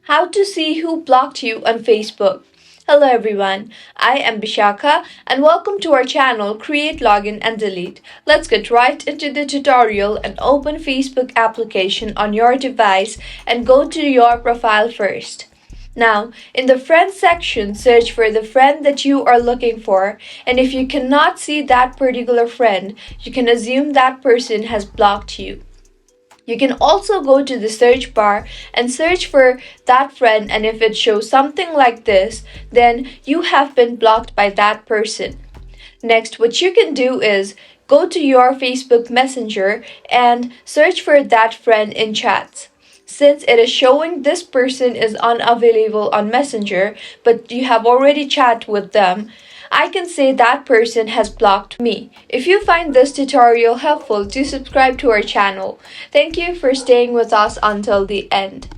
How to see who blocked you on Facebook. Hello everyone, I am Bishakha and welcome to our channel Create, Login and Delete. Let's get right into the tutorial and open Facebook application on your device and go to your profile first. Now, in the friends section, search for the friend that you are looking for, and if you cannot see that particular friend, you can assume that person has blocked you. You can also go to the search bar and search for that friend, and if it shows something like this, then you have been blocked by that person. Next, what you can do is go to your Facebook Messenger and search for that friend in chats. Since it is showing this person is unavailable on Messenger, but you have already chatted with them, I can say that person has blocked me. If you find this tutorial helpful, do subscribe to our channel. Thank you for staying with us until the end.